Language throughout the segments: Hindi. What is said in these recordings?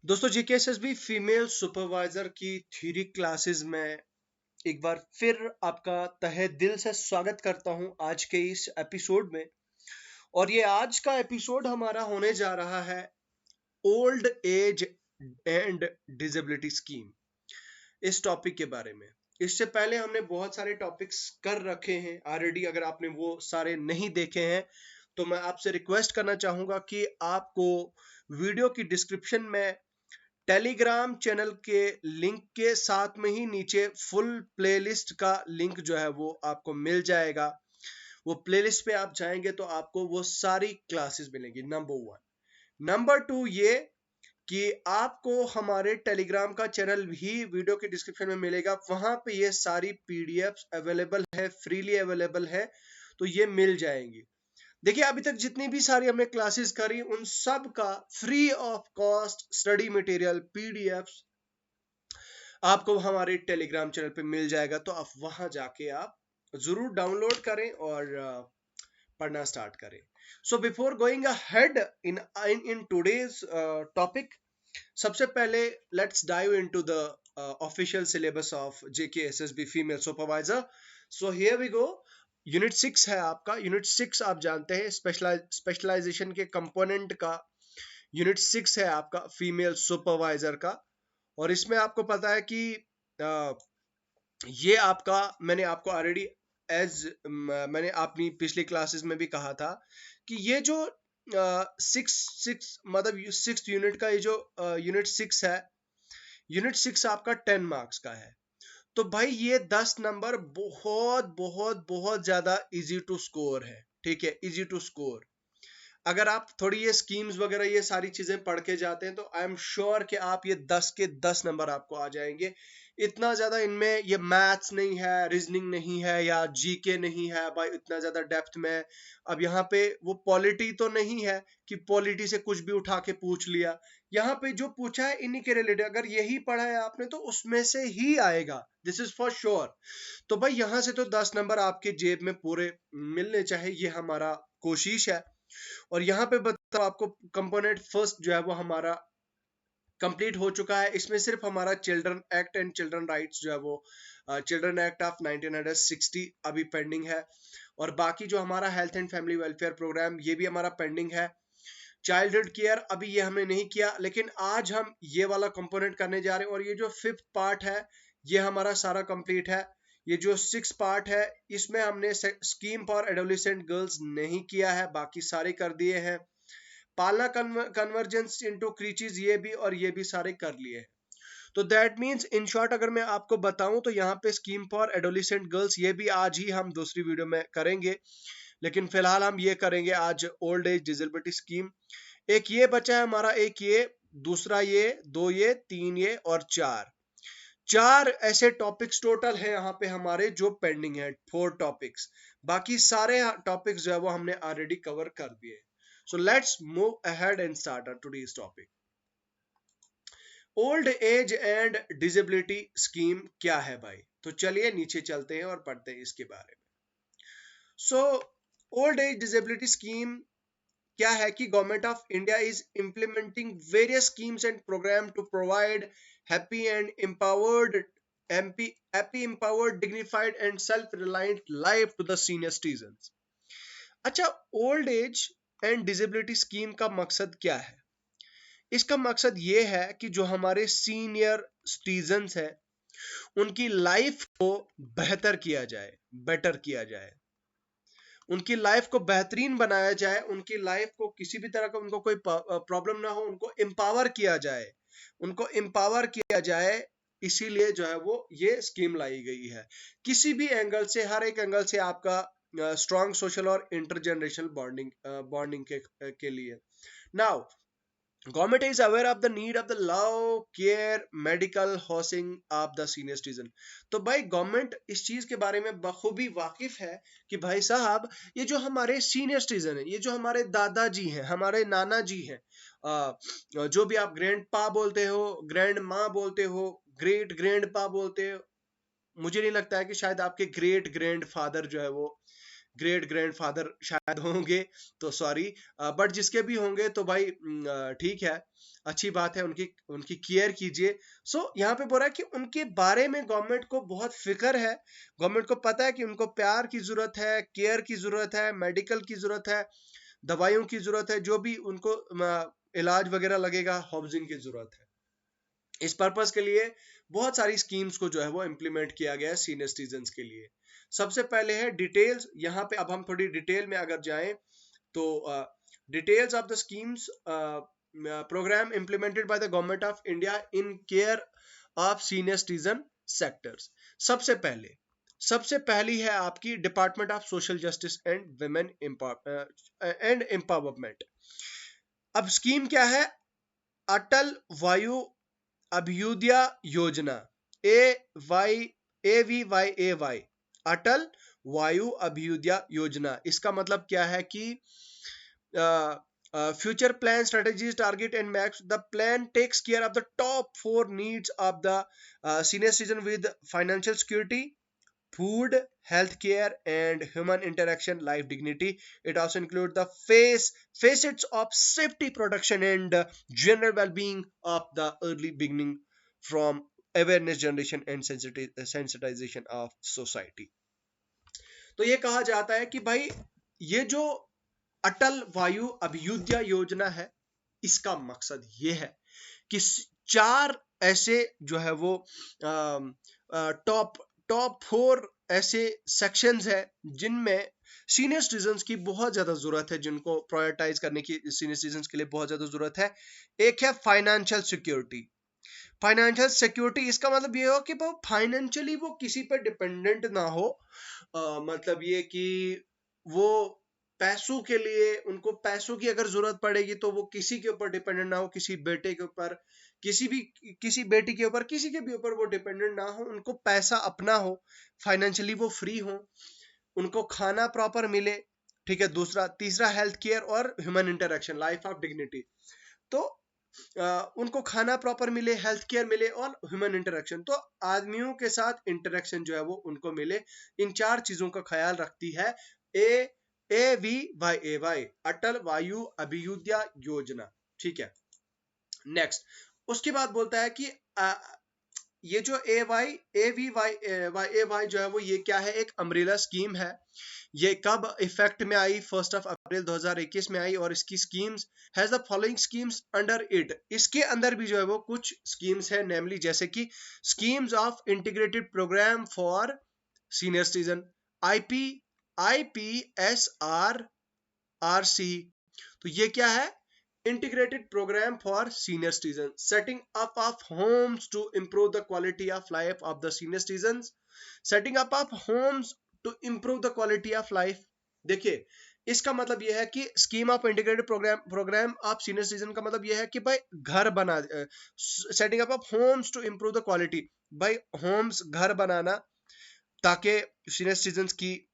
दोस्तों जीकेएसएसबी फीमेल सुपरवाइजर की थ्योरी क्लासेस में एक बार फिर आपका तहे दिल से स्वागत करता हूं आज के इस एपिसोड में। और ये आज का एपिसोड हमारा होने जा रहा है old age and disability scheme, इस टॉपिक के बारे में। इससे पहले हमने बहुत सारे टॉपिक्स कर रखे हैं ऑलरेडी। अगर आपने वो सारे नहीं देखे हैं तो मैं आपसे रिक्वेस्ट करना चाहूंगा कि आपको वीडियो की डिस्क्रिप्शन में टेलीग्राम चैनल के लिंक के साथ में ही नीचे फुल प्लेलिस्ट का लिंक जो है वो आपको मिल जाएगा। वो प्लेलिस्ट पे आप जाएंगे तो आपको वो सारी क्लासेस मिलेंगी, नंबर वन। नंबर टू ये कि आपको हमारे टेलीग्राम का चैनल भी वीडियो के डिस्क्रिप्शन में मिलेगा। वहां पे ये सारी पीडीएफ्स अवेलेबल है, फ्रीली अवेलेबल है, तो ये मिल जाएंगी। देखिए अभी तक जितनी भी सारी हमने क्लासेस करी उन सब का free of cost study material PDFs आपको हमारे टेलीग्राम चैनल पे मिल जाएगा। तो आप वहां जाके आप जरूर डाउनलोड करें और पढ़ना स्टार्ट करें। So before going ahead in in today's topic, सबसे पहले let's dive into the official syllabus of JKSSB female supervisor. So here we go. Unit 6 है आपका। यूनिट 6 आप जानते हैं स्पेशलाइजेशन के कंपोनेंट का यूनिट 6 है आपका फीमेल सुपरवाइजर का। और इसमें आपको पता है कि ये आपका, मैंने आपको ऑलरेडी मैंने अपनी पिछली क्लासेस में भी कहा था कि ये जो मतलब 6 यूनिट का ये जो यूनिट 6 है, यूनिट 6 आपका 10 मार्क्स का है। तो भाई ये 10 नंबर बहुत बहुत बहुत ज्यादा इजी टू स्कोर है। ठीक है, इजी टू स्कोर। अगर आप थोड़ी ये स्कीम्स वगैरह ये सारी चीजें पढ़ के जाते हैं तो आई एम श्योर कि आप ये 10 के 10 नंबर आपको आ जाएंगे। इतना ज्यादा इनमें ये मैथ्स नहीं है, रीजनिंग नहीं है या जीके नहीं है भाई इतना ज्यादा डेप्थ में। अब यहाँ पे वो पॉलिटी तो नहीं है कि पॉलिटी से कुछ भी उठा के पूछ लिया। यहाँ पे जो पूछा है इन्हीं के रिलेटेड, अगर यही पढ़ा है आपने तो उसमें से ही आएगा, दिस इज फॉर श्योर। तो भाई यहाँ से तो 10 नंबर आपके जेब में पूरे मिलने चाहिए, ये हमारा कोशिश है। और यहाँ पे बताओ आपको, कंपोनेंट फर्स्ट जो है वो हमारा कंप्लीट हो चुका है। इसमें सिर्फ हमारा children act and children rights जो है वो चिल्ड्रन एक्ट ऑफ 1960 अभी पेंडिंग है। और बाकी जो हमारा health and family welfare programme ये भी हमारा पेंडिंग है। चाइल्डहुड केयर अभी ये हमने नहीं किया, लेकिन आज हम ये वाला कंपोनेंट करने जा रहे हैं। और ये जो 5th पार्ट है ये हमारा सारा कंप्लीट है। ये जो 6 पार्ट है इसमें हमने स्कीम फॉर एडोलेसेंट गर्ल्स नहीं किया है, बाकी सारे कर दिए हैं। पालना कन्वर्जेंस इनटू क्रीचीज ये भी और ये भी सारे कर लिए हैं। तो दैट मींस इन शॉर्ट अगर मैं आपको बताऊं तो यहाँ पे स्कीम फॉर एडोलेसेंट गर्ल्स ये भी आज ही हम दूसरी वीडियो में करेंगे, लेकिन फिलहाल हम ये करेंगे आज ओल्ड एज डिसेबिलिटी स्कीम। एक ये बचा है हमारा, एक ये, दूसरा ये, दो ये, तीन ये और चार। चार ऐसे टॉपिक्स टोटल है यहाँ पे हमारे जो पेंडिंग है, 4 टॉपिक्स। बाकी सारे टॉपिक्स जो है वो हमने ऑलरेडी कवर कर दिए। So let's move ahead and start our today's topic. Old age and disability scheme क्या है भाई? तो चलिए नीचे चलते हैं और पढ़ते हैं इसके बारे में। So old age disability scheme क्या है कि government of India is implementing various schemes and programme to provide happy and empowered dignified and self reliant life to the senior citizens. अच्छा, old age and disability scheme का मकसद क्या है? इसका मकसद ये है कि जो हमारे सीनियर सिटीजंस है उनकी लाइफ को बेहतर किया जाए, बेटर किया जाए, उनकी लाइफ को बेहतरीन बनाया जाए, उनकी लाइफ को किसी भी तरह का उनको कोई प्रॉब्लम ना हो, उनको एम्पावर किया जाए, उनको एम्पावर किया जाए। इसीलिए जो है वो ये स्कीम लाई गई है। किसी भी एंगल से, हर एक एंगल से आपका स्ट्रॉन्ग सोशल और इंटरजेनरेशनल बॉन्डिंग के लिए। Now government is aware of the need of the love care medical housing of the senior citizen। तो भाई गवर्नमेंट इस चीज के बारे में बखूबी वाकिफ है कि भाई साहब ये जो हमारे सीनियर सिटीजन है, ये जो हमारे दादाजी हैं, हमारे नाना जी हैं, जो भी आप ग्रैंड पा बोलते हो, ग्रैंड माँ बोलते हो, ग्रेट ग्रैंड पा बोलते हो, मुझे नहीं लगता है कि शायद आपके ग्रेट ग्रैंड फादर जो है वो ग्रेट ग्रैंडफादर शायद होंगे, तो सॉरी, बट जिसके भी होंगे तो भाई ठीक है, अच्छी बात है, उनकी उनकी केयर कीजिए। सो यहाँ पे बोल रहा है कि उनके बारे में गवर्नमेंट को बहुत फिक्र है, गवर्नमेंट को पता है कि उनको प्यार की जरूरत है, केयर की जरूरत है, मेडिकल की जरूरत है, दवाइयों की जरूरत है, जो भी उनको इलाज वगैरह लगेगा, हाउसिंग की जरूरत है। इस पर्पस के लिए बहुत सारी स्कीम्स को जो है वो इम्प्लीमेंट किया गया है सीनियर सिटीजन के लिए। सबसे पहले है डिटेल्स, यहाँ पे अब हम थोड़ी डिटेल में अगर जाएं तो details of the schemes program implemented by the government of India in care of senior citizen sectors. सबसे पहली है आपकी department of social justice and women and empowerment. अब स्कीम क्या है? अटल वायु अभ्युदय योजना, AVYAY, अटल वायु अभ्युदय योजना। इसका मतलब क्या है कि future plan strategies target and maps. The plan takes care of the top 4 needs of the senior citizen with financial security, food, healthcare, and human interaction, life dignity. It also includes the facets of safety, protection, and general well-being of the early beginning, from awareness generation and sensitization of society. तो ये कहा जाता है कि भाई ये जो अटल वायु अभ्युदय योजना है, इसका मकसद ये है कि 4 ऐसे जो है वो टॉप 4 ऐसे सेक्शंस है जिनमें सीनियर सिटीजन्स की बहुत ज्यादा जरूरत है, जिनको प्रायोरिटाइज करने की सीनियर सिटीजन्स के लिए बहुत ज्यादा जरूरत है। एक है फाइनेंशियल सिक्योरिटी। फाइनेंशियल सिक्योरिटी इसका मतलब ये हो कि वो फाइनेंशियली वो किसी पर डिपेंडेंट ना हो, मतलब ये कि वो पैसों के लिए, उनको पैसों की अगर जरूरत पड़ेगी तो वो किसी के ऊपर डिपेंडेंट ना हो, किसी बेटे के ऊपर, किसी बेटी के ऊपर, किसी के भी ऊपर वो डिपेंडेंट ना हो, उनको पैसा अपना हो, फाइनेंशियली वो फ्री हो, उनको खाना प्रॉपर मिले। ठीक है, तीसरा हेल्थ केयर और human interaction, life of dignity. तो उनको खाना प्रॉपर मिले, हेल्थ केयर मिले और ह्यूमन इंटरेक्शन, तो आदमियों के साथ इंटरेक्शन जो है वो उनको मिले। इन 4 चीजों का ख्याल रखती है AVYAY, अटल वायु अभ्युदय योजना। ठीक है, नेक्स्ट उसके बाद बोलता है कि ये जो AVYAY जो है वो ये क्या है? एक अम्ब्रेला स्कीम है। ये कब इफेक्ट में आई? 1 अप्रैल 2021 में आई, और इसकी schemes has the following schemes under it. इसके अंदर भी जो है वो कुछ स्कीम्स है, नेमली जैसे कि schemes of integrated program for senior citizen, IPSRRC। तो ये क्या है? Integrated program for senior citizen, setting up of homes to improve the quality of life of the senior citizen, setting up of homes to improve the quality of life. देखिए, इसका मतलब यह है कि scheme of integrated program of senior citizen का मतलब यह है कि भाई घर बना, setting up of homes to improve the quality, भाई होम्स, घर बनाना, ताकि सीनियर सिटीजन की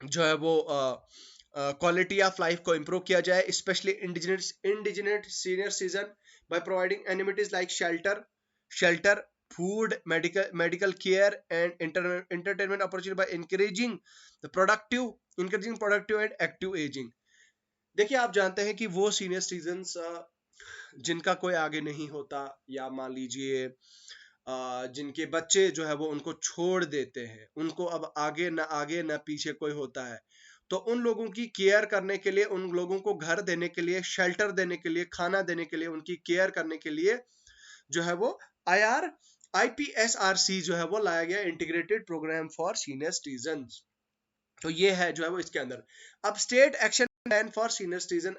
जो है वो क्वालिटी ऑफ लाइफ को इंप्रूव किया जाए, specially indigent senior citizen, by providing amenities like shelter, food, medical care and entertainment opportunity by encouraging productive and active aging। देखिए, आप जानते हैं कि वो सीनियर सिटीजन्स जिनका कोई आगे नहीं होता, या मान लीजिए जिनके बच्चे जो है वो उनको छोड़ देते हैं, उनको अब आगे ना पीछे कोई होता है, तो उन लोगों की केयर करने के लिए, उन लोगों को घर देने के लिए, शेल्टर देने के लिए, खाना देने के लिए, उनकी केयर करने के लिए जो है वो IPSRC जो है वो लाया गया, integrated program for senior citizen. तो ये है जो है वो इसके अंदर। अब state action plan for senior citizen,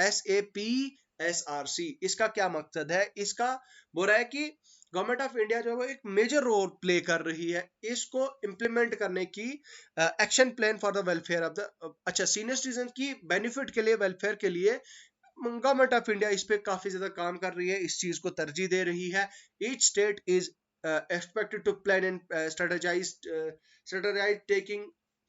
SAPSRC, इसका क्या मकसद है? इसका बोल रहा है कि गवर्नमेंट ऑफ इंडिया जो है वो एक मेजर रोल प्ले कर रही है इसको इम्प्लीमेंट करने की, action plan for the welfare of the, अच्छा, सीनियर सिटीजन की बेनिफिट के लिए, वेलफेयर के लिए गवर्नमेंट ऑफ इंडिया इस पे काफी ज्यादा काम कर रही है, इस चीज को तरजीह दे रही है। Each state is expected to plan and strategize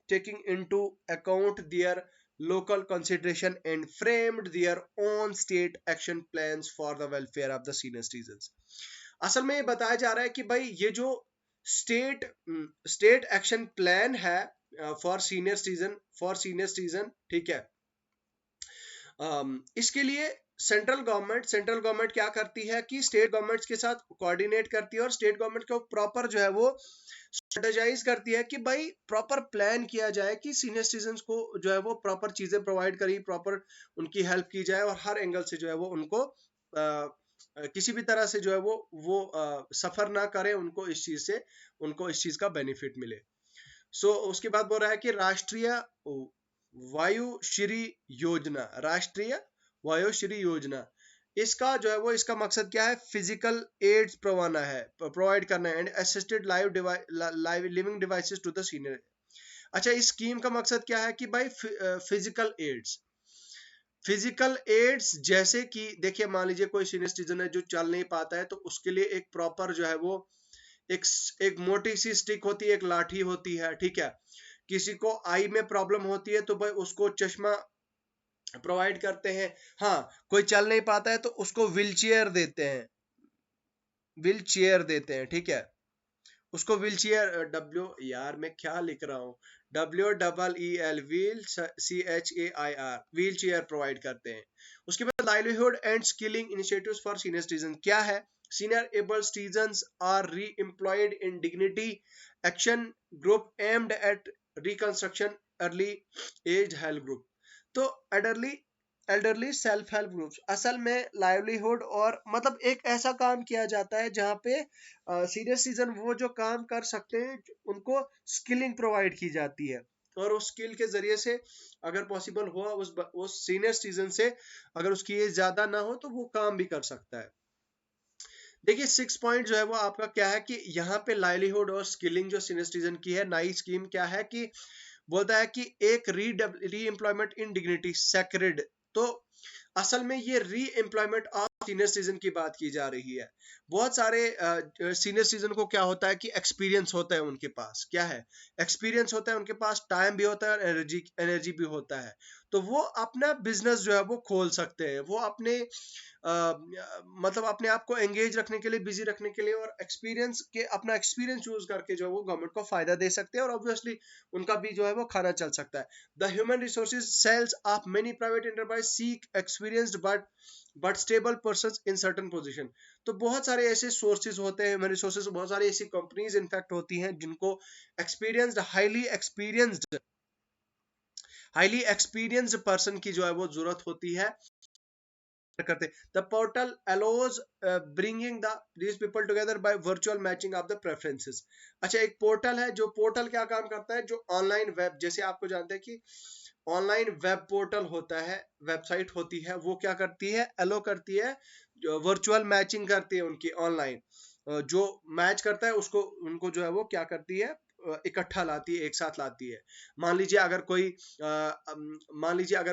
taking into account their local consideration and framed their own state action plans for the welfare of the senior citizens। असल में ये बताया जा रहा है कि भाई ये जो स्टेट एक्शन प्लान है, फॉर सीनियर सिटीजन, ठीक है। इसके लिए सेंट्रल गवर्नमेंट क्या करती है कि स्टेट गवर्नमेंट्स के साथ कोऑर्डिनेट करती है और स्टेट गवर्नमेंट को प्रॉपर जो है वो स्ट्रेटेजाइज करती है कि भाई प्रॉपर प्लान किया जाए कि सीनियर सिटीजन्स को जो है वो प्रॉपर चीजें प्रोवाइड करी, प्रॉपर उनकी हेल्प की जाए और हर एंगल से जो है वो उनको किसी भी तरह से जो है वो सफर ना करे, उनको इस चीज का बेनिफिट मिले। उसके बाद बोल रहा है कि वायुश्री राष्ट्रीय वायुश्री योजना, इसका जो है वो इसका मकसद क्या है, फिजिकल एड्स प्रोवाइड करना है and assisted live living devices to the senior. अच्छा, इस स्कीम का मकसद क्या है कि भाई फिजिकल एड्स जैसे कि देखिए, मान लीजिए कोई सीनियर सिटीजन है जो चल नहीं पाता है, तो उसके लिए एक प्रॉपर जो है वो एक एक मोटी सी स्टिक होती है, एक लाठी होती है, ठीक है। किसी को आई में प्रॉब्लम होती है तो भाई उसको चश्मा प्रोवाइड करते हैं। हाँ, कोई चल नहीं पाता है तो उसको व्हील चेयर देते हैं, ठीक है। उसको व्हील चेयर मैं क्या लिख रहा हूँ, WEEL व्हील चेयर प्रोवाइड करते हैं। उसके बाद livelihood and skilling initiatives for senior citizen क्या है, senior able citizens are reemployed in dignity action group aimed at reconstruction early age help group. तो elderly elderly self help groups असल में लाइवलीहुड और मतलब एक ऐसा काम किया जाता है जहाँ पे सीनियर सिटीजन वो जो काम कर सकते हैं उनको स्किलिंग प्रोवाइड की जाती है, और उस स्किल के जरिए से अगर पॉसिबल हुआ उस सीनियर सिटीजन से, अगर उसकी एज ज्यादा ना हो तो वो काम भी कर सकता है। देखिए 6 पॉइंट जो है वो आपका क्या है कि यहाँ पे लाइवलीहुड और स्किलिंग जो सीनियर सिटीजन की है, नई स्कीम क्या है कि बोलता है कि एक री एम्प्लॉयमेंट इन डिग्निटी सेक्रेड। तो असल में ये री एम्प्लॉयमेंट ऑफ सीनियर सिटीजन की बात की जा रही है। बहुत सारे सीनियर सिटीजन को क्या होता है कि एक्सपीरियंस होता है, उनके पास क्या है, एक्सपीरियंस होता है, उनके पास टाइम भी होता है और एनर्जी भी होता है। तो वो अपना बिजनेस जो है वो खोल सकते हैं, वो अपने मतलब अपने आप को एंगेज रखने के लिए, बिजी रखने के लिए और अपना एक्सपीरियंस यूज करके जो है वो गवर्नमेंट को फायदा दे सकते हैं और ऑब्वियसली उनका भी जो है वो खाना चल सकता है। The human resources cells of many private enterprise seek experienced but stable person in certain position. तो बहुत सारे ऐसे सोर्सेज होते हैं, ह्यूमन रिसोर्सेज, बहुत सारी ऐसी कंपनीज इनफैक्ट होती हैं जिनको हाईली एक्सपीरियंस्ड पर्सन की जो है वो जरूरत होती है करते। The portal allows bringing these people together by virtual matching of the preferences. अच्छा, एक पोर्टल है, जो पोर्टल क्या काम करता है, जो ऑनलाइन वेब, जैसे आपको जानते हैं कि ऑनलाइन वेब पोर्टल होता है, वेबसाइट होती है, वो क्या करती है, अलो करती है, वर्चुअल मैचिंग करती है उनकी ऑनलाइन। जो मैच करता है उसको उनको जो है वो क्या करती है, इकट्ठा लाती है, एक साथ लाती है। मान लीजिए अगर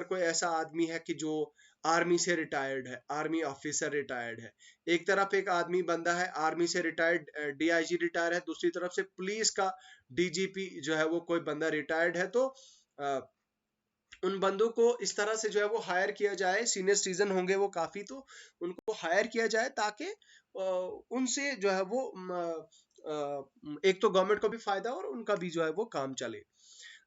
कोई ऐसा आदमी है कि जो आर्मी से रिटायर्ड है, आर्मी ऑफिसर रिटायर्ड है, एक तरफ एक आदमी बंदा है आर्मी से रिटायर्ड, DIG रिटायर है, दूसरी तरफ से पुलिस का DGP जो है वो कोई बंदा रिटायर्ड है। तो उन बंदों को इस तरह से जो है वो हायर किया जाए, सीनियर सिटीजन होंगे वो काफी, तो उनको हायर किया जाए ताकि उनसे जो है वो एक तो गवर्नमेंट को भी फायदा और उनका भी जो है वो काम चले।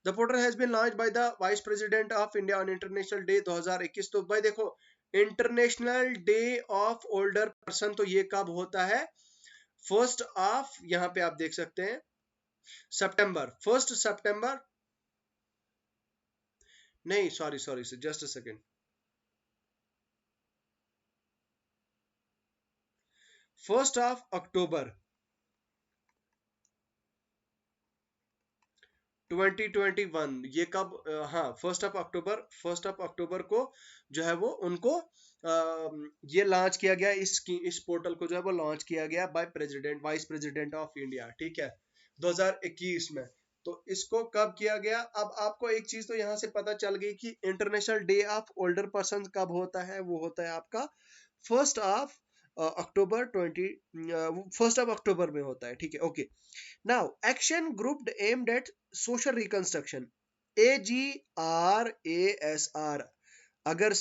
The portal has been launched by the vice president of India on international day 2021। तो भाई देखो, international day of older person तो ये कब होता है, 1 यहाँ पे आप देख सकते हैं सितंबर, 1 सितंबर, नहीं sorry sorry sir, just a second, 1 अक्टूबर 2021, ये कब हाँ, 1 अक्टूबर को जो है वो उनको ये लॉन्च किया गया, इस पोर्टल को जो है वो लॉन्च किया गया by vice president of India, ठीक है, 2021 में। तो इसको कब किया गया, अब आपको एक चीज तो यहाँ से पता चल गई कि international day of older person कब होता है, वो होता है आपका 1 ऑफ अक्टूबर में होता है, ठीक है, okay. Now, action grouped aimed at social reconstruction. AGRASR. अगर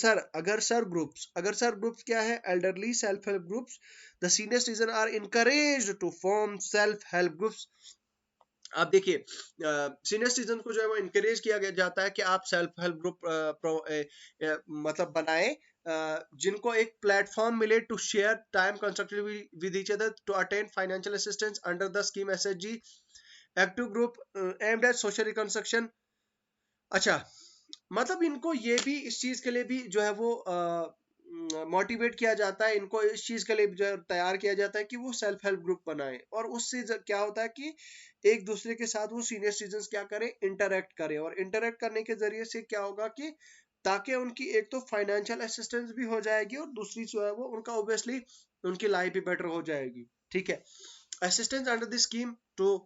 सर ग्रुप्स क्या है, elderly self help groups. The senior citizen are encouraged to form self help groups आप देखिए सीनियर सिटीजन को जो है वो इनकरेज किया जाता है कि आप सेल्फ हेल्प ग्रुप मतलब बनाएं, जिनको एक प्लेटफॉर्म मिले to share time constructively with each other to attain financial assistance under the scheme SHG active group aimed at social reconstruction. अच्छा, मतलब इनको ये भी इस चीज के लिए भी जो है वो मोटिवेट किया जाता है, इनको इस चीज के लिए जो है तैयार किया जाता है कि वो सेल्फ हेल्प ग्रुप बनाए, और उससे क्या होता है कि एक दूसरे के साथ वो सीनियर सिटीजन क्या करें, इंटरेक्ट करें, और इंटरेक्ट करने के जरिए से क्या होगा कि ताकि उनकी एक तो फाइनेंशियल असिस्टेंस भी हो जाएगी और दूसरी जो है वो उनका ऑब्वियसली उनकी लाइफ भी बेटर हो जाएगी। ठीक है, assistance under the scheme to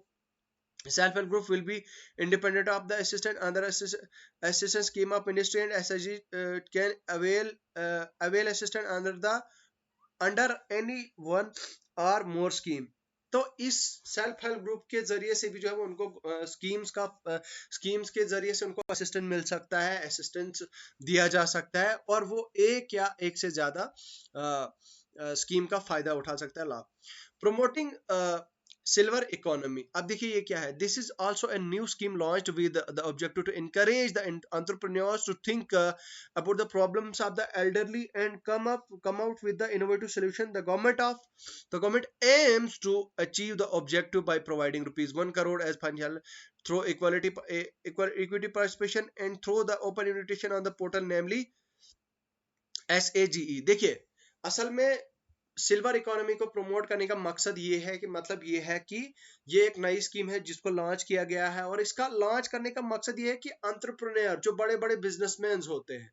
self-help group will be independent of the assistant under assistance scheme of ministry, and SSG can avail assistant under any one or more scheme। तो इस सेल्फ हेल्प ग्रुप के जरिए से भी जो है वो उनको स्कीम्स के जरिए से उनको असिस्टेंट मिल सकता है, असिस्टेंस दिया जा सकता है, और वो एक या एक से ज्यादा स्कीम का फायदा उठा सकता है, लाभ। प्रोमोटिंग सिल्वर इकोनॉमी, अब देखिए ये क्या है, this is also a new scheme launched with the objective to encourage the entrepreneurs to think about the problems of the elderly and come out with the innovative solution। The government aims to achieve the objective by providing rupees 1 crore as financial through equity participation and through the open invitation on the portal, namely SAGE। देखिए, असल में सिल्वर इकोनॉमी को प्रमोट करने का मकसद ये है कि ये एक नई स्कीम है जिसको लॉन्च किया गया है, और इसका लॉन्च करने का मकसद ये है कि एंटरप्रेन्योर जो बड़े बड़े बिजनेसमैन होते हैं,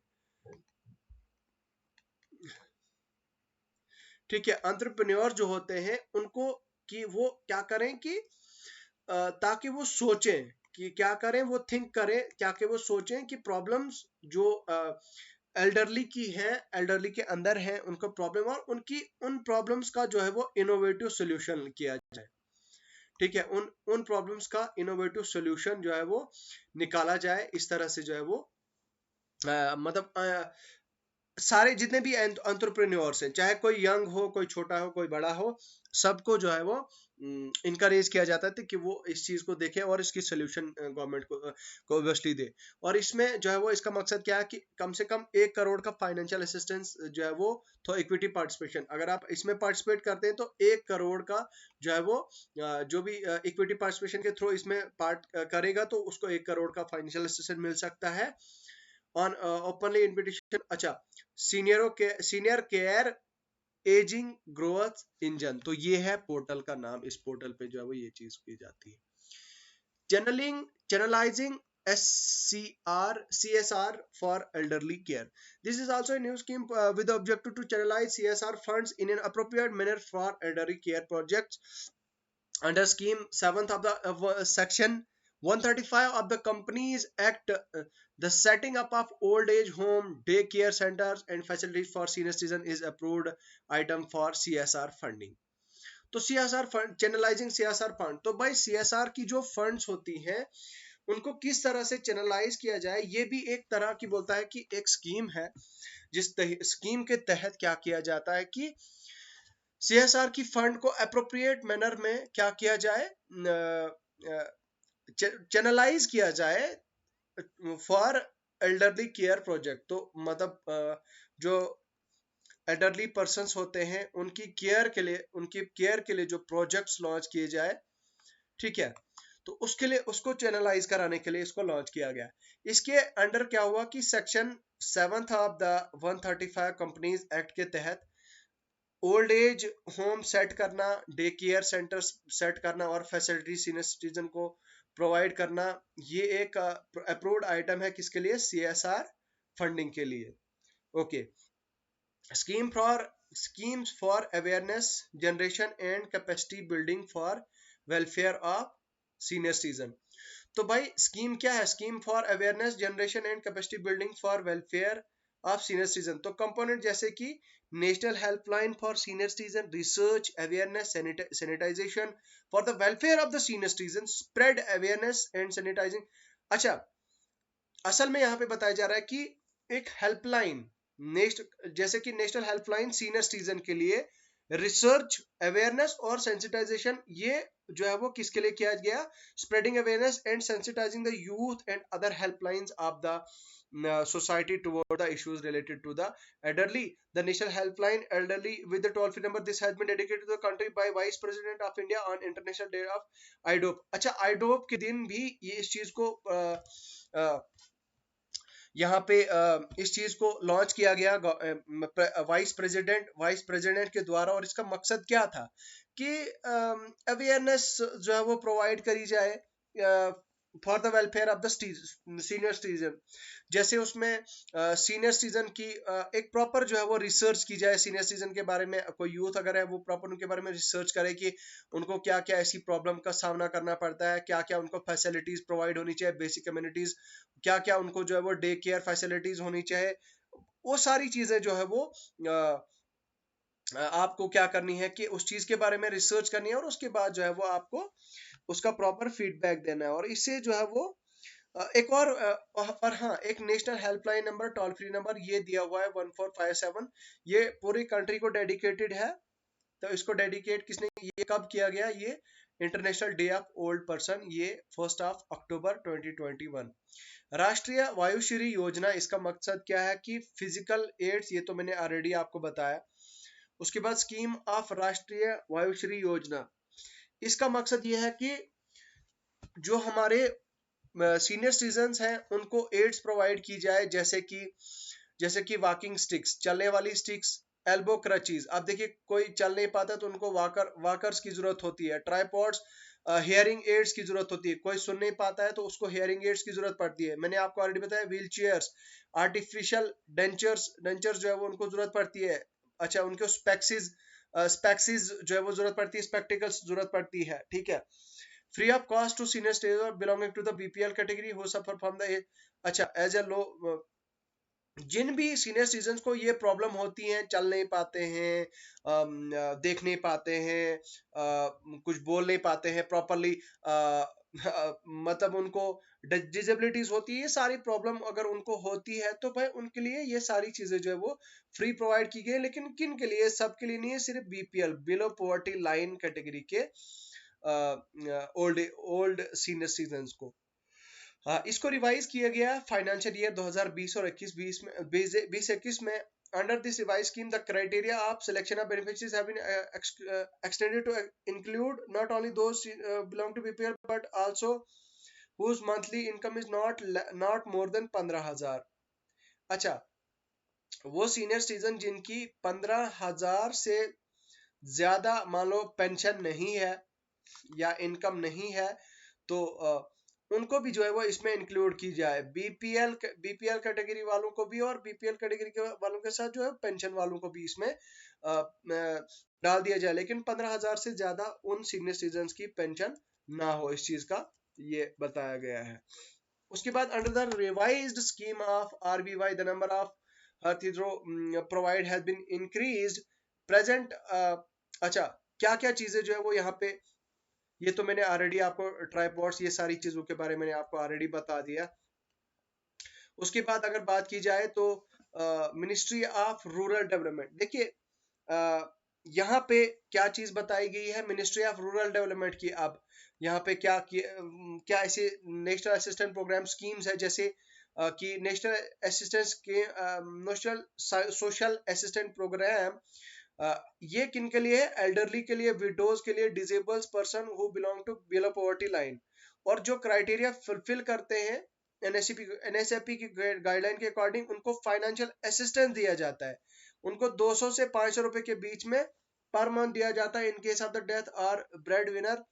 ठीक है, एंटरप्रेन्योर जो होते हैं उनको कि वो क्या करें कि ताकि वो सोचें कि क्या करें, वो थिंक करें, क्या कि वो सोचें कि प्रॉब्लम्स जो एल्डरली की है, एल्डरली के अंदर है उनको प्रॉब्लम, और उन प्रॉब्लम्स का जो है वो इनोवेटिव सोल्यूशन किया जाए। ठीक है, उन प्रॉब्लम्स का इनोवेटिव सोल्यूशन जो है वो निकाला जाए, इस तरह से जो है वो मतलब सारे जितने भी एंटरप्रेन्योर्स हैं, चाहे कोई यंग हो, कोई छोटा हो, कोई बड़ा हो, सबको जो है वो इनकरेज किया जाता है कि वो इस चीज को देखे और इसकी सोल्यूशन गवर्नमेंट को ऑब्वियसली दे। और इसमें जो है वो इसका मकसद क्या है कि कम से कम 1 करोड़ का फाइनेंशियल असिस्टेंस जो है वो तो इक्विटी पार्टिसिपेशन, अगर आप इसमें पार्टिसिपेट करते हैं तो 1 करोड़ का जो है वो जो भी इक्विटी पार्टिसिपेशन के थ्रू इसमें पार्ट करेगा तो उसको 1 करोड़ का फाइनेंशियल असिस्टेंस मिल सकता है ऑन ओपनली इन्विटेशन। अच्छा, senior care ageing growth engine, तो ये है पोर्टल का नाम, इस पोर्टल पे जो है वो ये चीज की जाती है। Channelising CSR for elderly care, this is also a new scheme with the objective to channelize CSR funds in an appropriate manner for elderly care projects under scheme 7th of the section 135 of the Companies Act। the setting up of old age home, day care centers and facilities for senior citizen is approved item for CSR funding। तो CSR fund, channelising CSR fund, तो भाई CSR की जो फंड्स होती हैं उनको किस तरह से चैनलाइज किया जाए, ये भी एक तरह की बोलता है कि एक स्कीम है, जिस स्कीम के तहत क्या किया जाता है कि CSR की फंड को अप्रोप्रिएट मैनर में क्या किया जाए, चैनलाइज किया जाए फॉर एल्डरली केयर प्रोजेक्ट। तो मतलब जो एल्डरली पर्सन्स होते हैं उनकी केयर के लिए जो प्रोजेक्ट्स लॉन्च किए जाए, ठीक है, तो उसके लिए उसको चैनलाइज कराने के लिए इसको लॉन्च किया गया। इसके अंडर क्या हुआ कि section 7th of the 135 companies act के तहत ओल्ड एज होम सेट करना, डे केयर सेंटर सेट करना और फैसिलिटी सीनियर सिटीजन को प्रोवाइड करना, ये एक अप्रूव्ड आइटम है किसके लिए, CSR फंडिंग के लिए। Okay, schemes for awareness generation and capacity building for welfare of senior citizen। तो भाई स्कीम क्या है, scheme for awareness generation and capacity building for welfare of senior citizen. तो कंपोनेंट जैसे कि national helpline for senior citizen, research awareness sanitisation for the welfare of the senior citizen, spread awareness and sanitising. अच्छा, असल में यहाँ पे बताया जा रहा है कि एक हेल्पलाइन जैसे कि नेशनल हेल्पलाइन सीनियर सिटीजन के लिए रिसर्च, अवेयरनेस और सेंसिटाइजेशन, ये जो है वो किसके लिए किया गया? Spreading awareness and sensitising the youth and other helplines of the society toward the issues related to the elderly. The national helpline elderly with the toll free number, this has been dedicated to the country by Vice President of India on International Day of IDOP. अच्छा, IDOP के दिन भी ये इस चीज को यहाँ पे इस चीज को लॉन्च किया गया वाइस प्रेसिडेंट के द्वारा, और इसका मकसद क्या था कि अवेयरनेस जो है वो प्रोवाइड करी जाए for the welfare of the senior citizen. जैसे उसमें सीनियर सिटीजन की एक प्रॉपर जो है वो रिसर्च की जाए सीनियर सिटीजन के बारे में। कोई यूथ अगर है वो प्रॉपर उनके बारे में रिसर्च करे कि उनको क्या क्या ऐसी प्रॉब्लम का सामना करना पड़ता है, क्या क्या उनको फैसिलिटीज प्रोवाइड होनी चाहिए, बेसिक कम्युनिटीज, क्या क्या उनको जो है वो डे केयर फैसिलिटीज होनी चाहिए। वो सारी चीजें जो है वो आपको क्या करनी है कि उस चीज के बारे में रिसर्च करनी है, और उसके बाद जो है वो आपको उसका प्रॉपर फीडबैक देना है। और इससे जो है वो एक और हाँ, एक national helpline number, toll free number ये दिया हुआ है 1457। ये पूरी कंट्री को डेडिकेटेड है। तो इसको डेडिकेट किसने, ये कब किया गया? ये international day of old person, ये 1 अक्टूबर 2021। राष्ट्रीय वायुश्री योजना, इसका मकसद क्या है कि फिजिकल एड्स, ये तो मैंने ऑलरेडी आपको बताया। उसके बाद स्कीम ऑफ राष्ट्रीय वायुश्री योजना, इसका मकसद ये है कि जो हमारे सीनियर सिटीजन हैं उनको एड्स प्रोवाइड की जाए, जैसे कि वॉकिंग स्टिक्स, चलने वाली स्टिक्स, एल्बो क्रचीज। अब देखिए कोई चल नहीं पाता तो उनको वॉकर्स की जरूरत होती है, ट्राइपॉड्स, हियरिंग एड्स की जरूरत होती है, कोई सुन नहीं पाता है तो उसको हियरिंग एड्स की जरूरत पड़ती है। मैंने आपको ऑलरेडी बताया व्हील चेयर्स, आर्टिफिशियल डेंचर्स जो है वो उनको जरूरत पड़ती है। अच्छा, उनको स्पेक्सिस जो है वो जरूरत पड़ती है, स्पेक्टिकल्स जरूरत पड़ती है, ठीक है। Free of cost to senior citizen belonging to the BPL category who suffer from the, अच्छा, एज ए लो, जिन भी सीनियर सिटीजन को ये प्रॉब्लम होती है, चल नहीं पाते हैं, देख नहीं पाते हैं, कुछ बोल नहीं पाते हैं प्रॉपरली, मतलब उनको डिजेबिलिटीज होती है, ये सारी प्रॉब्लम अगर उनको होती है तो भाई उनके लिए ये सारी चीजें जो है वो फ्री प्रोवाइड की गई। लेकिन किन के लिए? सबके लिए नहीं है, सिर्फ BPL, below poverty line category के ओल्ड सीनियर सिटीजन को। इसको रिवाइज किया गया फाइनेंशियल ईयर 2020 और 21 में। Under this revise scheme the criteria of selection of beneficiaries have been extended to include not only those belong to BPL but also whose monthly income is not more than 15,000। अच्छा, वो सीनियर सिटीजन जिनकी 15,000 से ज्यादा मान लो पेंशन नहीं है या इनकम नहीं है, तो उनको भी जो है वो इसमें इंक्लूड की जाए। बीपीएल कैटेगरी वालों को भी, और बीपीएल कैटेगरी के वालों के साथ जो है पेंशन वालों को भी इसमें डाल दिया जाए, लेकिन 15,000 से ज्यादा उन सीनियर सिटीजन की पेंशन ना हो, इस चीज का ये बताया गया है। उसके बाद under the revised scheme of RBY the number of हर्थिड्रो provide has been increased present. अच्छा, क्या क्या चीजें जो है वो यहाँ पे, ये तो मैंने ऑलरेडी आपको ट्राइपॉड्स, ये सारी चीजों के बारे में मैंने आपको ऑलरेडी बता दिया। उसके बाद अगर बात की जाए तो मिनिस्ट्री ऑफ रूरल डेवलपमेंट, देखिए यहाँ पे क्या चीज बताई गई है मिनिस्ट्री ऑफ रूरल डेवलपमेंट की। अब यहाँ पे क्या ऐसे नेशनल असिस्टेंट प्रोग्राम स्कीम्स है, जैसे कि नेशनल असिस्टेंस के नेशनल सोशल असिस्टेंट प्रोग्राम, ये किन के लिए है? एल्डरली के लिए, विडोज के लिए, disabled person who belong to below poverty line, और जो क्राइटेरिया फुलफिल करते हैं एनएसएपी की गाइडलाइन के अकॉर्डिंग उनको फाइनेंशियल असिस्टेंस दिया जाता है। उनको 200 से 500 रुपए के बीच में पर मंथ दिया जाता है। In case of the death और bread winner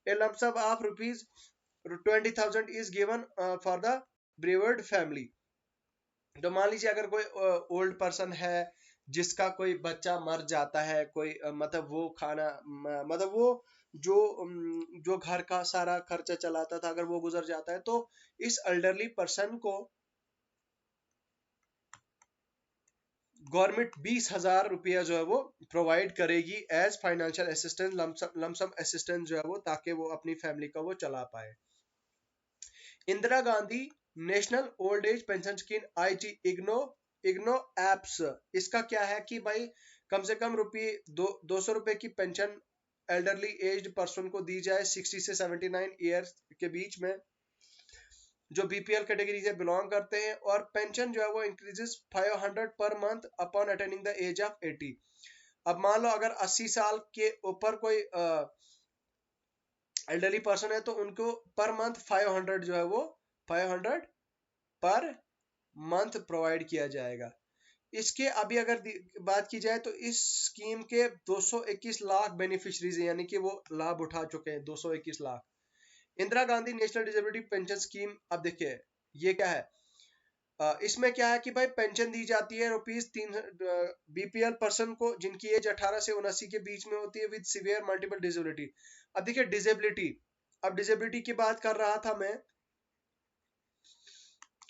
a lump sum of ₹20,000 is given for the bereaved family. तो मान लीजिए अगर कोई ओल्ड पर्सन है जिसका कोई बच्चा मर जाता है, कोई मतलब वो खाना मतलब वो जो घर का सारा खर्चा चलाता था, अगर वो गुजर जाता है तो इस एल्डरली पर्सन को गवर्नमेंट 20,000 रुपया जो है वो प्रोवाइड करेगी as financial assistance, lump sum assistance जो है वो, ताकि वो अपनी फैमिली का वो चला पाए। Indira Gandhi national old age pension scheme, IG IGNOU IGNOU apps, इसका क्या है कि भाई कम से कम ₹200 की पेंशन एल्डरली एज्ड पर्सन को दी जाए 60 से 79 ईयर्स के बीच में, जो बीपीएल कैटेगरी से बिलोंग करते हैं, और पेंशन जो है वो increases 500 per month upon attaining the age of 80। अब मान लो अगर 80 साल के ऊपर कोई एल्डरली पर्सन है तो उनको पर मंथ 500 जो है वो 500 पर मंथ प्रोवाइड किया जाएगा। इसके अभी अगर बात की जाए तो इस स्कीम के 221 लाख बेनिफिशरीज यानी कि वो लाभ उठा चुके हैं 221 lakh. Indira Gandhi national disability pension scheme, अब देखिए ये क्या है, इसमें क्या है कि भाई पेंशन दी जाती है ₹3 बीपीएल पर्सन को जिनकी एज 18 से 79 के बीच में होती है विद सीवियर मल्टीपल डिसेबिलिटी। अब देखिए डिसेबिलिटी, अब डिसेबिलिटी की बात कर रहा था मैं,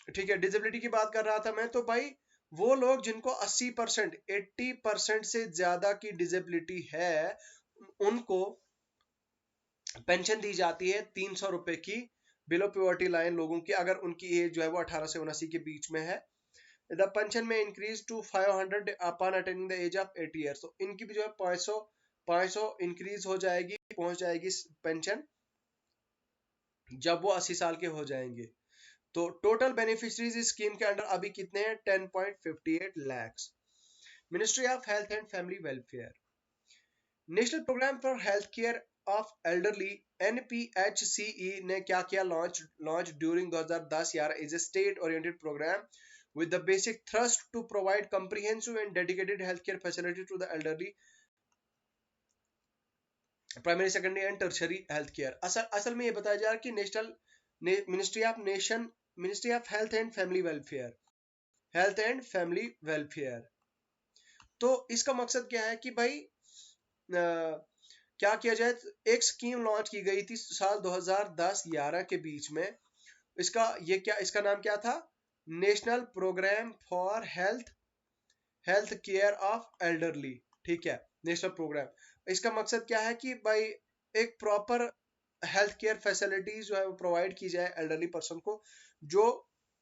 ठीक है, डिसेबिलिटी की बात कर रहा था मैं, तो भाई वो लोग जिनको 80% 80% से ज्यादा की डिसेबिलिटी है उनको पेंशन दी जाती है ₹300 की, बिलो पॉवर्टी लाइन लोगों की, अगर उनकी एज जो है वो 18 से 79 के बीच में है। द पेंशन में increase to 500 upon attaining the age of 80 years, तो इनकी भी जो है 500 इंक्रीज हो जाएगी, पहुंच जाएगी पेंशन जब वो 80 साल के हो जाएंगे। तो टोटल बेनिफिशरीज इस स्कीम के अंडर अभी कितने हैं? 10.58 lakhs। Ministry of health and family welfare, national program for health care of elderly NPHCE ने क्या किया? Launch during 2010-11 is a state oriented program with the basic thrust to provide comprehensive and dedicated healthcare facility to the elderly, primary secondary and tertiary health care. असल में ये बताया जा रहा है कि ministry of health and family welfare, तो इसका मकसद क्या है कि भाई क्या किया जाए, एक स्कीम लॉन्च की गई थी साल 2010-11 के बीच में, इसका नाम क्या था? National program for health care of elderly, ठीक है, नेशनल प्रोग्राम। इसका मकसद क्या है कि भाई एक प्रॉपर हेल्थ केयर फैसिलिटीज जो है वो प्रोवाइड की जाए एल्डरली पर्सन को जो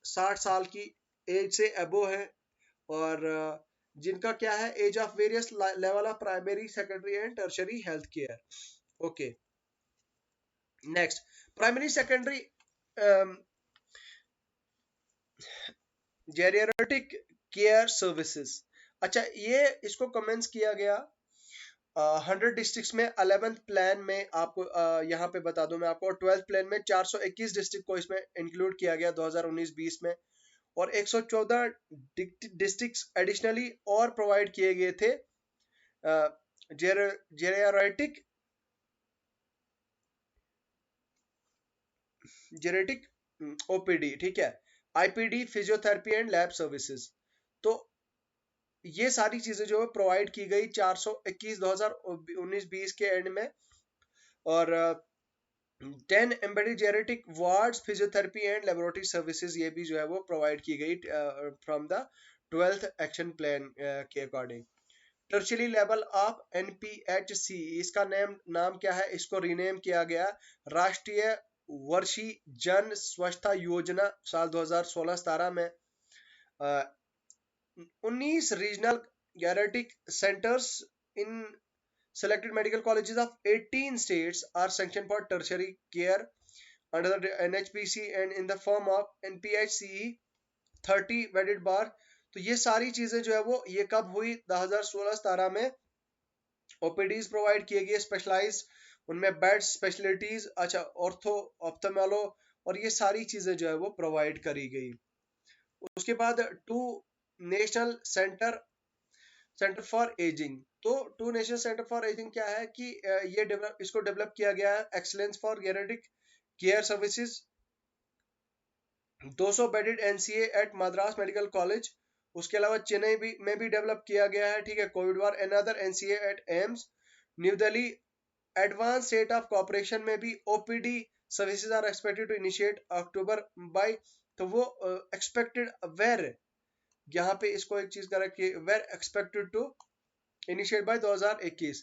60 साल की एज से अबो है, और जिनका क्या है as of various level of primary secondary and tertiary health care. Okay, next primary secondary geriatric care services. अच्छा, ये इसको कमेंस किया गया 100 डिस्ट्रिक्ट्स में 11th प्लान में, आपको यहाँ पे बता दूं मैं आपको, 12th प्लान में 421 डिस्ट्रिक्ट को इसमें इंक्लूड किया गया 2019-20 में, और 114 डिस्ट्रिक्ट्स एडिशनली और प्रोवाइड किए गए थे जेरियाट्रिक ओपीडी, ठीक है, IPD, physiotherapy and lab services. तो ये सारी चीजें जो है प्रोवाइड की गई 421 2019-20 के एंड में, और 10 embedded geriatric wards, physiotherapy and laboratory services ये भी जो है वो प्रोवाइड की गई from the 12th action plan के according. Tertiary level of NPHC, इसका नाम क्या है? इसको रीनेम किया गया राष्ट्रीय वर्षी जन स्वच्छता योजना साल 2016-17 में। 19 regional geriatric centres in selected medical colleges of 18 states are sanctioned for tertiary care under the NHPC and in the form of NPHCE 30 wedded bar। तो ये सारी चीजें जो है वो ये कब हुई? 2016-17 में। ओपीडीज प्रोवाइड किए गए स्पेशलाइज, उनमें बेड स्पेशलिटीज, अच्छा ऑर्थो ऑप्थेमोलो, और ये सारी चीजें जो है वो प्रोवाइड करी गई। उसके बाद 2 नेशनल सेंटर फॉर एजिंग, तो 2 नेशनल सेंटर फॉर एजिंग क्या है कि ये इसको डेवलप किया गया है excellence for geriatric care services, 200 bedded NCA at Madras medical college. उसके अलावा चेन्नई में भी डेवलप किया गया है, ठीक है, COVID war another NCA at AIIMS. New Delhi advance state of cooperation में भी OPD services are expected to initiate October by, तो वो एक्सपेक्टेड वेर, यहाँ पे इसको एक चीज करें कि were expected to initiate by 2021।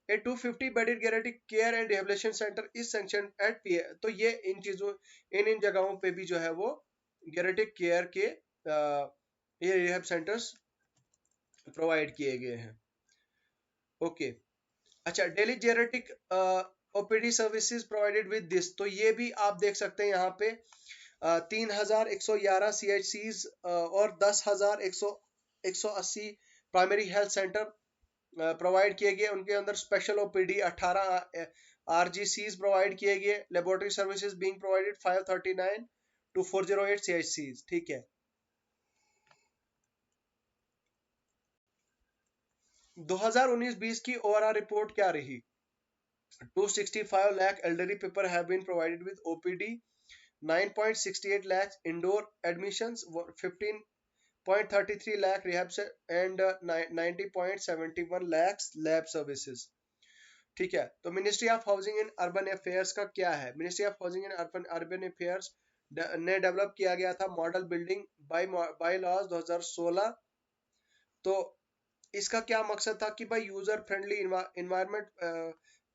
A 250 bedded geriatric care and rehabilitation centre is sanction at PA, तो ये इन जगहों पे भी जो है वो गेरेटिक केयर के ये रिहैब सेंटर्स प्रोवाइड किए गए हैं। ओके अच्छा, daily genetic OPD services provided with this, तो ये भी आप देख सकते हैं यहाँ पे 3111 CHCs और 10,180 प्राइमरी हेल्थ सेंटर प्रोवाइड किए गए। उनके अंदर स्पेशल ओपीडी 18 RGCs प्रोवाइड किए गए। Laboratory services being provided 539 to 408 CHCs। ठीक है, 2019-20 की ओवरऑल रिपोर्ट क्या रही? 265 lakh elderly people have been provided with OPD, 9.68 lakhs indoor admissions, 15.33 lakh rehab and 90.71 lakhs lab services। ठीक है, तो ministry of housing and urban affairs का क्या है? Ministry of housing and urban affairs ने डेवलप किया गया था मॉडल बिल्डिंग बाय लॉज 2016। तो इसका क्या मकसद था कि भाई यूजर फ्रेंडली इन्वायरमेंट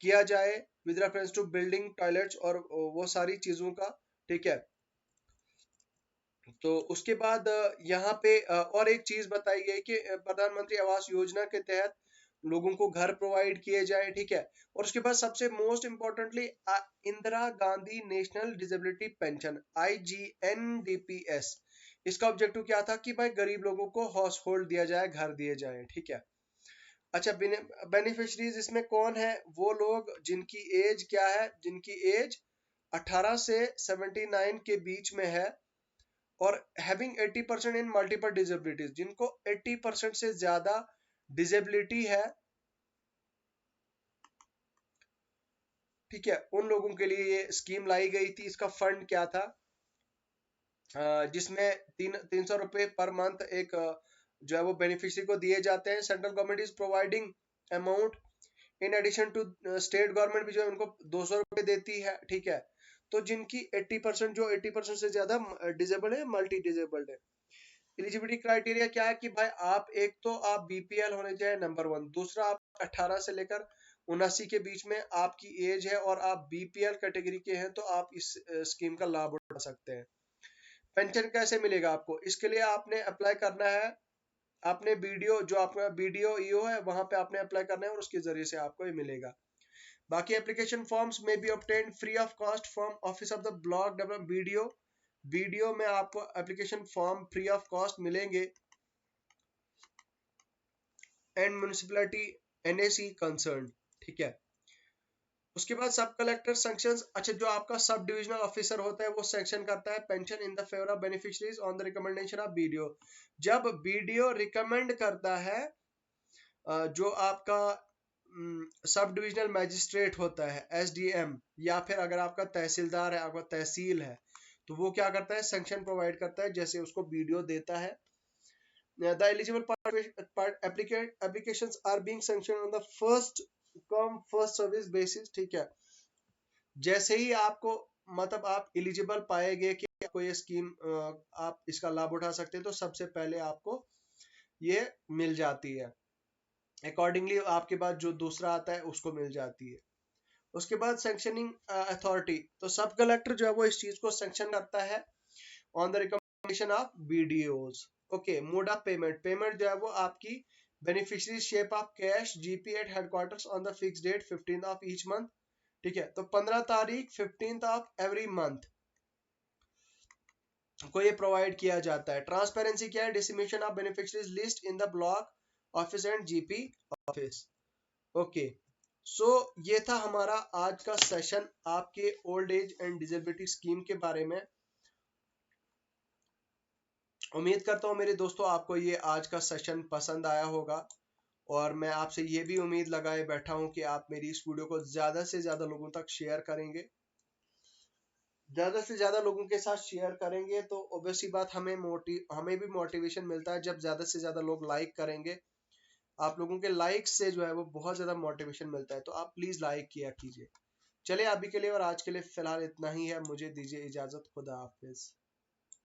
किया जाए with reference to building toilets और वो सारी चीजों का। ठीक है, तो उसके बाद यहाँ पे और एक चीज बताई गई कि प्रधानमंत्री आवास योजना के तहत लोगों को घर प्रोवाइड किए जाए। ठीक है, और उसके बाद सबसे most importantly Indira Gandhi national disability pension IGNDPS, इसका ऑब्जेक्टिव क्या था कि भाई गरीब लोगों को हाउस होल्ड दिया जाए, घर दिए जाए। ठीक है, अच्छा बेनिफिशरीज इसमें कौन है? वो लोग जिनकी एज क्या है, जिनकी एज 18 से 79 के बीच में है और हैविंग 80% इन मल्टीपल डिसेबिलिटीज, जिनको 80% से ज्यादा डिसेबिलिटी है। ठीक है, उन लोगों के लिए ये स्कीम लाई गई थी। इसका फंड क्या था? जिसमें 300 रुपए पर मंथ एक जो है वो बेनिफिशियरी को दिए जाते हैं। Central government is providing amount in addition to, state government भी जो है उनको 200 रुपए देती है। ठीक है, तो जिनकी 80% जो 80% से ज्यादा डिजेबल है, मल्टी डिजेबल्ड है। एलिजिबिलिटी क्राइटेरिया क्या है कि भाई आप एक तो आप बीपीएल होने चाहिए नंबर 1, दूसरा आप 18 से लेकर 79 के बीच में आपकी एज है और आप बीपीएल कैटेगरी के हैं, तो आप इस स्कीम का लाभ उठा सकते हैं। पेंशन कैसे मिलेगा आपको? इसके लिए आपने अप्लाई करना है, आपने बीडीओ जो आपका बीडीओ ईओ है वहां पे आपने अप्लाई करना है और उसके जरिए से आपको ये मिलेगा। बाकी एप्लीकेशन फॉर्म्स में B obtained free of cost from office of the block development BDO. BDO में आपको application form free of cost मिलेंगे एंड म्युनिसिपैलिटी एनएसी कंसर्न। ठीक है, उसके बाद सब कलेक्टर सैंक्शंस। अच्छा, जो आपका सब डिविजनल ऑफिसर होता है वो सैंक्शन करता है pension in the favour of beneficiaries on the recommendation of BDO. जब बीडीओ रिकमेंड करता है, जो आपका सब डिविजनल मैजिस्ट्रेट होता है SDM, या फिर अगर आपका तहसीलदार है, आपका तहसील है, तो वो क्या करता है? सैंक्शन प्रोवाइड करता है जैसे उसको बीडीओ देता है। The eligible applications are being sanctioned on the first come first service basis। ठीक है, जैसे ही आपको मतलब आप एलिजिबल पाएंगे कि आपको ये स्कीम आप इसका लाभ उठा सकते हैं, तो सबसे पहले आपको ये मिल जाती है। अकॉर्डिंगली आपके बाद जो दूसरा आता है उसको मिल जाती है। उसके बाद सैंक्शनिंग अथॉरिटी, तो सब कलेक्टर जो है वो इस चीज को सैंक्शन करता है on the recommendation of BDOs. Okay, mode of payment, payment जो है वो आपकी beneficiary shape of cash GP at headquarters on the fix date 15th of each month. ठीक है, तो 15 तारीख 15th ऑफ एवरी मंथ को ये प्रोवाइड किया जाता है। ट्रांसपेरेंसी क्या है? Distribution of beneficiaries list in the block office and GP office. Okay, so ये था हमारा आज का सेशन आपके old age and disability scheme के बारे में। उम्मीद करता हूँ मेरे दोस्तों आपको ये आज का सेशन पसंद आया होगा, और मैं आपसे ये भी उम्मीद लगाए बैठा हूँ कि आप मेरी इस वीडियो को ज़्यादा से ज़्यादा लोगों तक शेयर करेंगे। ज़्यादा से ज़्यादा लोगों के साथ शेयर करेंगे तो ऑब्वियसली बात हमें भी मोटिवेशन मिलता है जब ज़्यादा से ज़्यादा लोग लाइक करेंगे। आप लोगों के लाइक से जो है वो बहुत ज़्यादा मोटिवेशन मिलता है, तो आप प्लीज़ लाइक किया कीजिए। चलिए अभी के लिए और आज के लिए फ़िलहाल इतना ही है, मुझे दीजिए इजाज़त। खुदा हाफिज़।